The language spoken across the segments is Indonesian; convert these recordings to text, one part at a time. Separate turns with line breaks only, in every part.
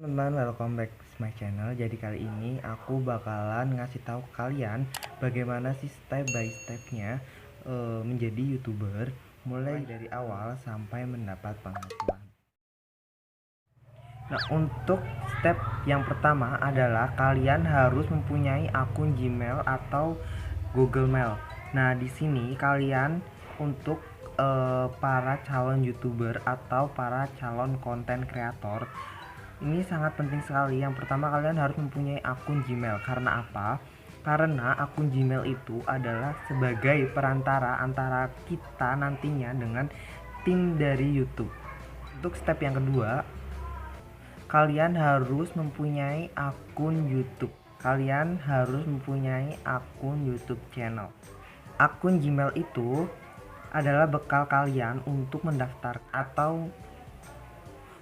Teman, welcome back to my channel. Jadi kali ini aku bakalan ngasih tahu kalian bagaimana sih step by stepnya menjadi YouTuber, mulai dari awal sampai mendapat penghasilan. Nah, untuk step yang pertama adalah kalian harus mempunyai akun Gmail atau Google Mail. Nah, di sini kalian untuk para calon YouTuber atau para calon konten kreator ini sangat penting sekali. Yang pertama, kalian harus mempunyai akun Gmail. Karena apa? Karena akun Gmail itu adalah sebagai perantara antara kita nantinya dengan tim dari YouTube. Untuk step yang kedua, kalian harus mempunyai akun YouTube. Kalian harus mempunyai akun YouTube channel. Akun Gmail itu adalah bekal kalian untuk mendaftar atau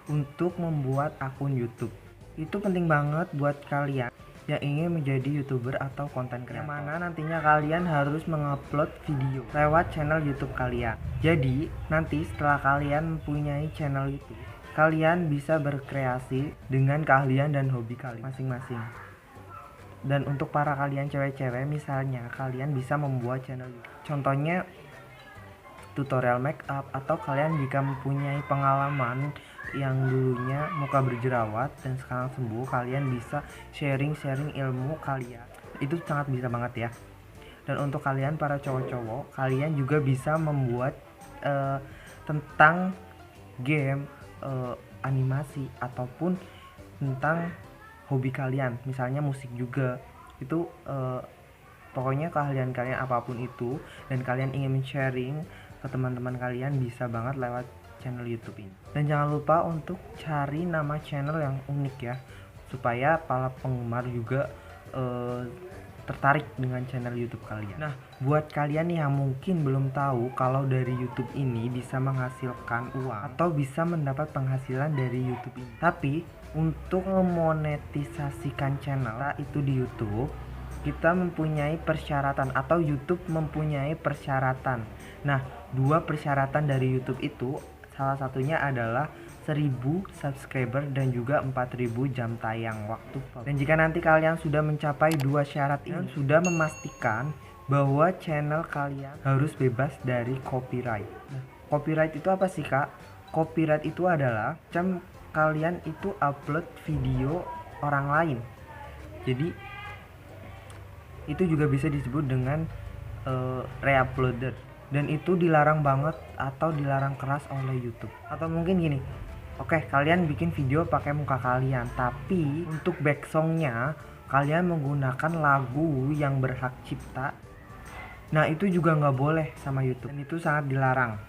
untuk membuat akun YouTube. Itu penting banget buat kalian yang ingin menjadi YouTuber atau konten kreator, yang mana nantinya kalian harus mengupload video lewat channel YouTube kalian. Jadi nanti setelah kalian mempunyai channel YouTube, kalian bisa berkreasi dengan keahlian dan hobi kalian masing-masing. Dan untuk para kalian cewek-cewek, misalnya kalian bisa membuat channel YouTube, contohnya tutorial make up, atau kalian jika mempunyai pengalaman yang dulunya muka berjerawat dan sekarang sembuh, kalian bisa sharing ilmu kalian. Itu sangat bisa banget ya. Dan untuk kalian para cowok-cowok, kalian juga bisa membuat tentang game, animasi, ataupun tentang hobi kalian, misalnya musik juga. Itu pokoknya keahlian kalian apapun itu dan kalian ingin sharing ke teman-teman kalian, bisa banget lewat channel YouTube ini. Dan jangan lupa untuk cari nama channel yang unik ya, supaya para penggemar juga tertarik dengan channel YouTube kalian. Nah, buat kalian yang mungkin belum tahu kalau dari YouTube ini bisa menghasilkan uang atau bisa mendapat penghasilan dari YouTube ini, tapi untuk memonetisasikan channel itu di YouTube, kita mempunyai persyaratan, atau YouTube mempunyai persyaratan. Nah, dua persyaratan dari YouTube itu, salah satunya adalah 1000 subscriber dan juga 4000 jam tayang waktu. Dan jika nanti kalian sudah mencapai dua syarat ini, sudah memastikan bahwa channel kalian harus bebas dari copyright. Nah, copyright itu apa sih, Kak? Copyright itu adalah macam kalian itu upload video orang lain. Jadi itu juga bisa disebut dengan reuploader, dan itu dilarang banget atau dilarang keras oleh YouTube. Atau mungkin gini, oke, kalian bikin video pakai muka kalian, tapi untuk backsongnya kalian menggunakan lagu yang berhak cipta. Nah, itu juga nggak boleh sama YouTube, dan itu sangat dilarang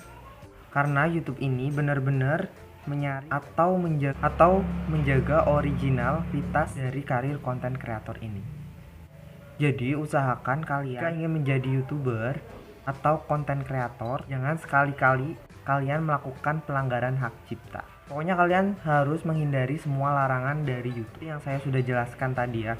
karena YouTube ini benar-benar menyari atau menjaga originalitas dari karir konten kreator ini. Jadi usahakan kalian jika ingin menjadi YouTuber atau konten kreator, jangan sekali-kali kalian melakukan pelanggaran hak cipta. Pokoknya kalian harus menghindari semua larangan dari YouTube yang saya sudah jelaskan tadi ya.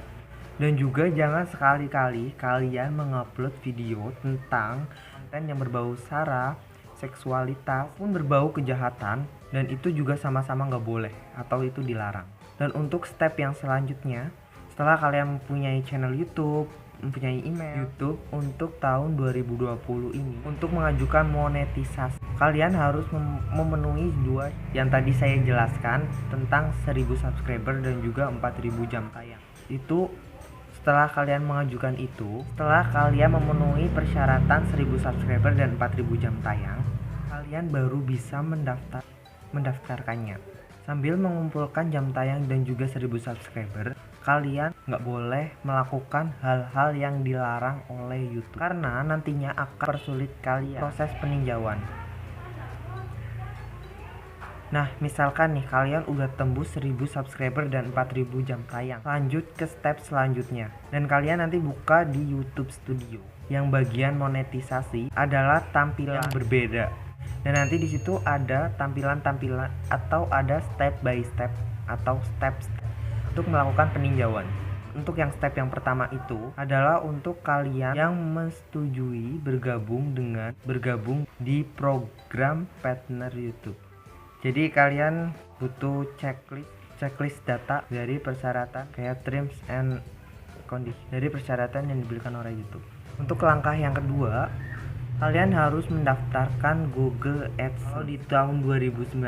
Dan juga jangan sekali-kali kalian mengupload video tentang konten yang berbau sara, seksualitas, pun berbau kejahatan, dan itu juga sama-sama nggak boleh atau itu dilarang. Dan untuk step yang selanjutnya, setelah kalian mempunyai channel YouTube, mempunyai email YouTube, untuk tahun 2020 ini untuk mengajukan monetisasi, kalian harus memenuhi dua yang tadi saya jelaskan tentang 1000 subscriber dan juga 4000 jam tayang. Itu setelah kalian mengajukan itu, setelah kalian memenuhi persyaratan 1000 subscriber dan 4000 jam tayang, kalian baru bisa mendaftarkannya. Sambil mengumpulkan jam tayang dan juga 1000 subscriber, kalian nggak boleh melakukan hal-hal yang dilarang oleh YouTube, karena nantinya akan mempersulit kalian proses peninjauan. Nah, misalkan nih kalian udah tembus 1000 subscriber dan 4000 jam tayang, lanjut ke step selanjutnya, dan kalian nanti buka di YouTube Studio. Yang bagian monetisasi adalah tampilan yang berbeda. Dan nanti di situ ada tampilan-tampilan atau ada step by step atau step untuk melakukan peninjauan. Untuk yang step yang pertama itu adalah untuk kalian yang menyetujui bergabung di program partner YouTube. Jadi kalian butuh checklist checklist data dari persyaratan kayak terms and conditions dari persyaratan yang diberikan oleh YouTube. Untuk langkah yang kedua, kalian harus mendaftarkan Google AdSense. Kalau di tahun 2019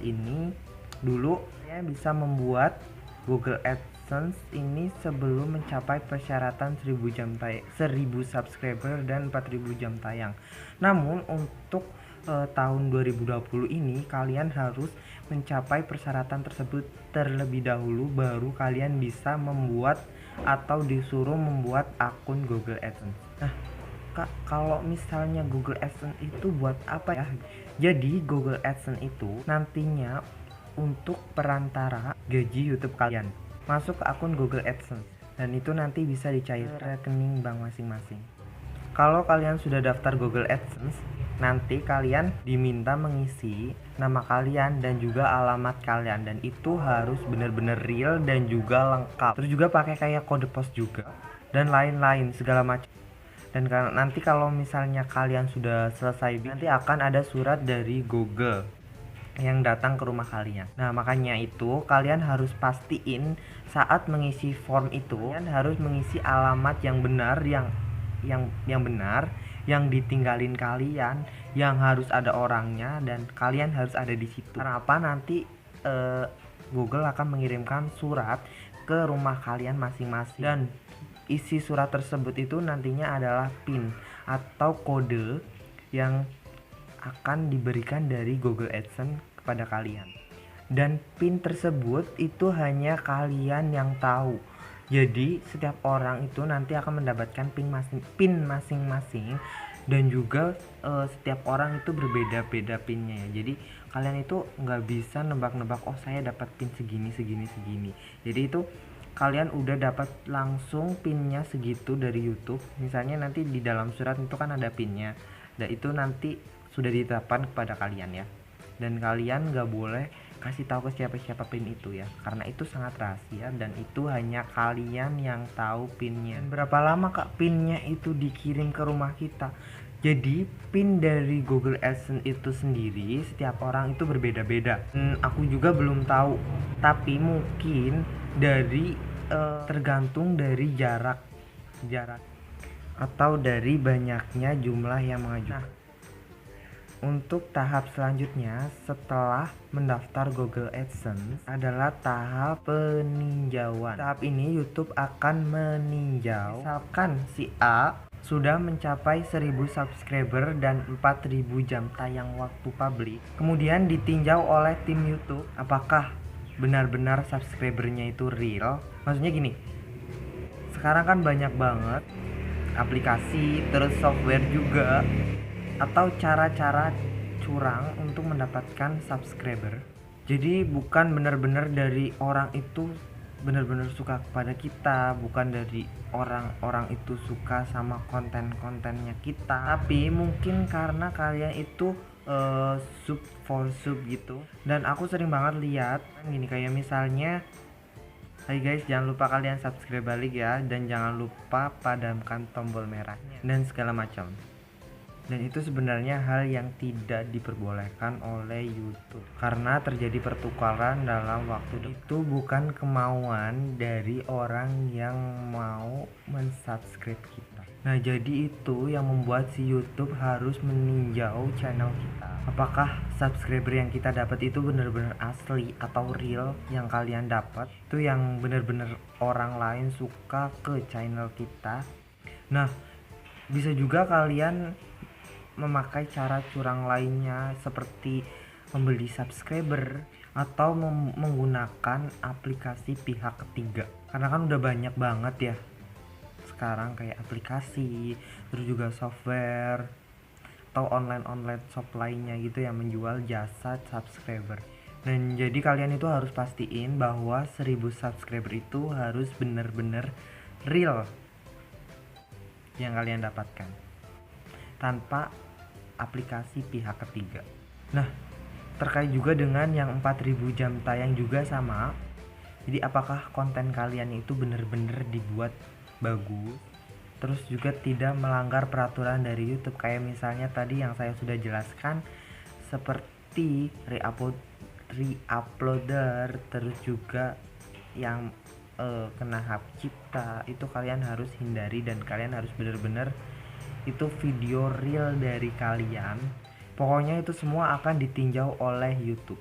ini dulu kalian bisa membuat Google AdSense ini sebelum mencapai persyaratan 1000 subscriber dan 4000 jam tayang. Namun untuk tahun 2020 ini kalian harus mencapai persyaratan tersebut terlebih dahulu, baru kalian bisa membuat atau disuruh membuat akun Google AdSense. Nah, Kak, kalau misalnya Google AdSense itu buat apa ya? Jadi Google AdSense itu nantinya untuk perantara gaji YouTube kalian masuk ke akun Google AdSense, dan itu nanti bisa dicair rekening bank masing-masing. Kalau kalian sudah daftar Google AdSense, nanti kalian diminta mengisi nama kalian dan juga alamat kalian, dan itu harus benar-benar real dan juga lengkap. Terus juga pakai kayak kode pos juga dan lain-lain segala macam. Dan nanti kalau misalnya kalian sudah selesai, nanti akan ada surat dari Google yang datang ke rumah kalian. Nah, makanya itu kalian harus pastiin saat mengisi form itu kalian harus mengisi alamat yang benar, yang benar, yang ditinggalin kalian, yang harus ada orangnya, dan kalian harus ada di situ. Karena apa? Nanti Google akan mengirimkan surat ke rumah kalian masing-masing, dan isi surat tersebut itu nantinya adalah PIN atau kode yang akan diberikan dari Google AdSense kepada kalian. Dan PIN tersebut itu hanya kalian yang tahu. Jadi setiap orang itu nanti akan mendapatkan PIN masing-masing, dan juga setiap orang itu berbeda-beda PIN-nya ya. Jadi kalian itu nggak bisa nebak-nebak, oh saya dapat PIN segini. Jadi itu kalian udah dapat langsung PIN-nya segitu dari YouTube. Misalnya nanti di dalam surat itu kan ada PIN-nya, dan itu nanti sudah ditetapkan kepada kalian ya. Dan kalian nggak boleh kasih tahu ke siapa-siapa PIN itu ya, karena itu sangat rahasia dan itu hanya kalian yang tahu PIN-nya. Dan berapa lama Kak PIN-nya itu dikirim ke rumah kita? Jadi PIN dari Google AdSense itu sendiri setiap orang itu berbeda-beda. Aku juga belum tahu, tapi mungkin dari tergantung dari jarak atau dari banyaknya jumlah yang mengajukan. Untuk tahap selanjutnya setelah mendaftar Google AdSense adalah tahap peninjauan. Tahap ini YouTube akan meninjau, misalkan si A sudah mencapai 1000 subscriber dan 4000 jam tayang waktu publik. Kemudian ditinjau oleh tim YouTube apakah benar-benar subscribernya itu real. Maksudnya gini, sekarang kan banyak banget aplikasi terus software juga atau cara-cara curang untuk mendapatkan subscriber. Jadi bukan benar-benar dari orang itu benar-benar suka kepada kita, bukan dari orang-orang itu suka sama konten-kontennya kita, tapi mungkin karena kalian itu sub for sub gitu. Dan aku sering banget lihat gini, kayak misalnya, hai guys, jangan lupa kalian subscribe balik ya, dan jangan lupa padamkan tombol merahnya dan segala macam. Dan itu sebenarnya hal yang tidak diperbolehkan oleh YouTube karena terjadi pertukaran dalam waktu. Itu bukan kemauan dari orang yang mau mensubscribe kita. Nah, jadi itu yang membuat si YouTube harus meninjau channel kita. Apakah subscriber yang kita dapat itu benar-benar asli atau real yang kalian dapat? Itu yang benar-benar orang lain suka ke channel kita. Nah, bisa juga kalian memakai cara curang lainnya seperti membeli subscriber atau menggunakan aplikasi pihak ketiga, karena kan udah banyak banget ya sekarang kayak aplikasi terus juga software atau online shop lainnya gitu yang menjual jasa subscriber. Dan jadi kalian itu harus pastiin bahwa 1000 subscriber itu harus bener-bener real yang kalian dapatkan tanpa aplikasi pihak ketiga. Nah, terkait juga dengan yang 4000 jam tayang juga sama. Jadi apakah konten kalian itu benar-benar dibuat bagus, terus juga tidak melanggar peraturan dari YouTube, kayak misalnya tadi yang saya sudah jelaskan seperti re-uploader, terus juga yang kena hak cipta, itu kalian harus hindari dan kalian harus bener-bener itu video real dari kalian. Pokoknya itu semua akan ditinjau oleh YouTube.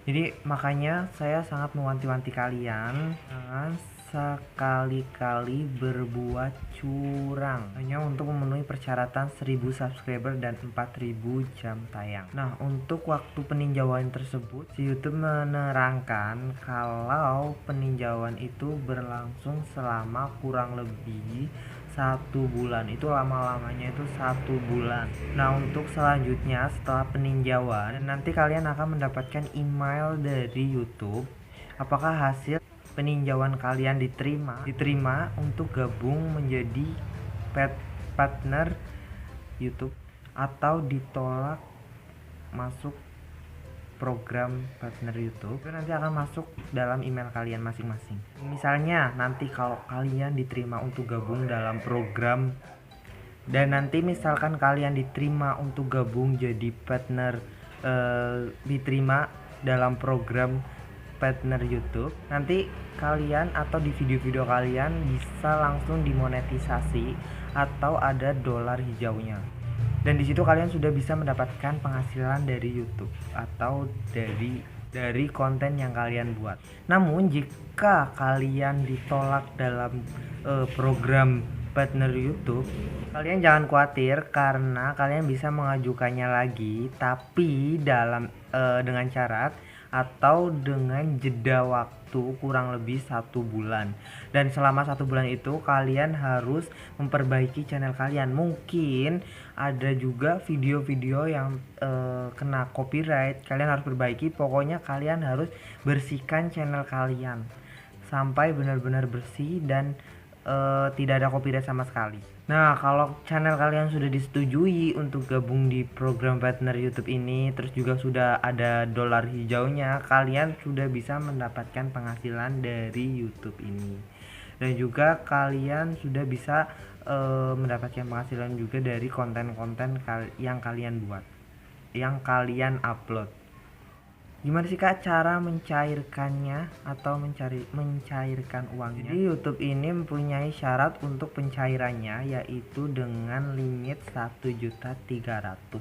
Jadi makanya saya sangat mewanti-wanti kalian jangan sekali-kali berbuat curang hanya untuk memenuhi persyaratan 1000 subscriber dan 4000 jam tayang. Nah, untuk waktu peninjauan tersebut si YouTube menerangkan kalau peninjauan itu berlangsung selama kurang lebih 1 bulan. Itu lama-lamanya itu 1 bulan. Nah, untuk selanjutnya setelah peninjauan nanti kalian akan mendapatkan email dari YouTube apakah hasil peninjauan kalian diterima untuk gabung menjadi partner YouTube atau ditolak masuk program partner YouTube. Itu nanti akan masuk dalam email kalian masing-masing. Misalnya nanti kalau kalian diterima untuk gabung dalam program dan nanti misalkan kalian diterima untuk gabung jadi partner, diterima dalam program partner YouTube, nanti kalian atau di video-video kalian bisa langsung dimonetisasi atau ada dolar hijaunya. Dan di situ kalian sudah bisa mendapatkan penghasilan dari YouTube atau dari konten yang kalian buat. Namun jika kalian ditolak dalam program partner YouTube, kalian jangan khawatir karena kalian bisa mengajukannya lagi, tapi dengan syarat atau dengan jeda waktu kurang lebih 1 bulan. Dan selama 1 bulan itu kalian harus memperbaiki channel kalian. Mungkin ada juga video-video yang kena copyright, kalian harus perbaiki. Pokoknya kalian harus bersihkan channel kalian sampai benar-benar bersih dan tidak ada copyright sama sekali. Nah, kalau channel kalian sudah disetujui untuk gabung di program partner YouTube ini, terus juga sudah ada dolar hijaunya, kalian sudah bisa mendapatkan penghasilan dari YouTube ini. Dan juga kalian sudah bisa mendapatkan penghasilan juga dari konten-konten yang kalian buat, yang kalian upload. Gimana sih Kak cara mencairkannya atau mencairkan uangnya? Jadi YouTube ini mempunyai syarat untuk pencairannya yaitu dengan limit 1.300.000.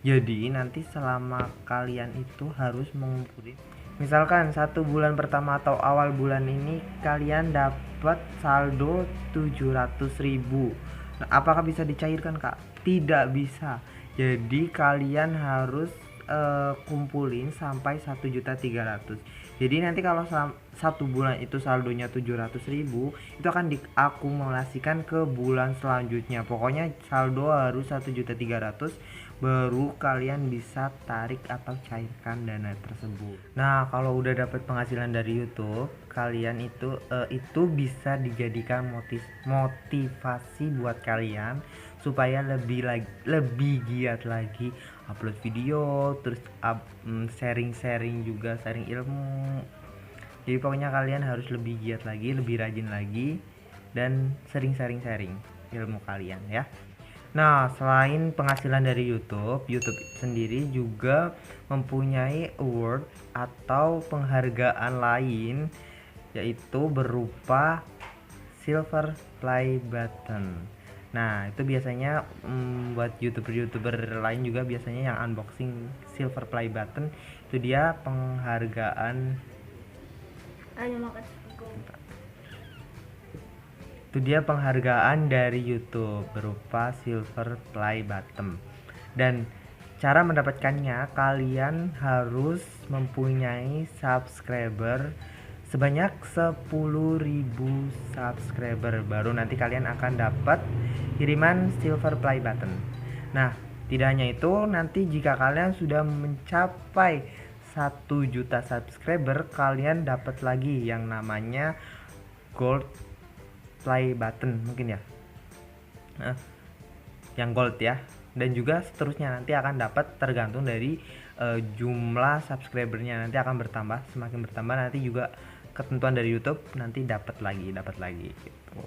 Jadi nanti selama kalian itu harus mengumpulin, misalkan 1 bulan pertama atau awal bulan ini kalian dapat saldo 700.000. Nah, apakah bisa dicairkan Kak? Tidak bisa. Jadi kalian harus kumpulin sampai 1.300.000. Jadi nanti kalau 1 bulan itu saldonya 700.000, itu akan diakumulasikan ke bulan selanjutnya. Pokoknya saldo harus 1.300.000 baru kalian bisa tarik atau cairkan dana tersebut. Nah, kalau udah dapat penghasilan dari YouTube, kalian itu bisa dijadikan motivasi buat kalian supaya lebih giat lagi upload video, terus sharing juga, sharing ilmu. Jadi pokoknya kalian harus lebih giat lagi, lebih rajin lagi, dan sering sharing ilmu kalian ya. Nah, selain penghasilan dari YouTube sendiri juga mempunyai award atau penghargaan lain, yaitu berupa silver play button. Nah, itu biasanya buat youtuber lain juga biasanya yang unboxing silver play button itu dia penghargaan. Itu dia penghargaan dari YouTube berupa silver play button. Dan cara mendapatkannya kalian harus mempunyai subscriber sebanyak 10.000 subscriber baru nanti kalian akan dapat kiriman silver play button. Nah, tidak hanya itu, nanti jika kalian sudah mencapai 1 juta subscriber, kalian dapat lagi yang namanya gold play button mungkin ya. Nah, yang gold ya. Dan juga seterusnya nanti akan dapat tergantung dari jumlah subscribernya, nanti akan bertambah, semakin bertambah nanti juga ketentuan dari YouTube nanti dapat lagi gitu.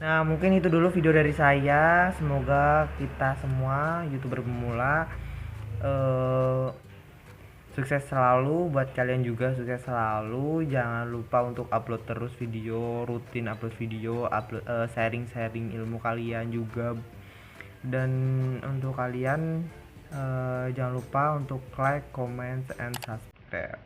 Nah, mungkin itu dulu video dari saya. Semoga kita semua YouTuber pemula Sukses selalu buat kalian juga, sukses selalu. Jangan lupa untuk upload terus video, rutin upload video, sharing-sharing ilmu kalian juga. Dan untuk kalian jangan lupa untuk like, comment, and subscribe.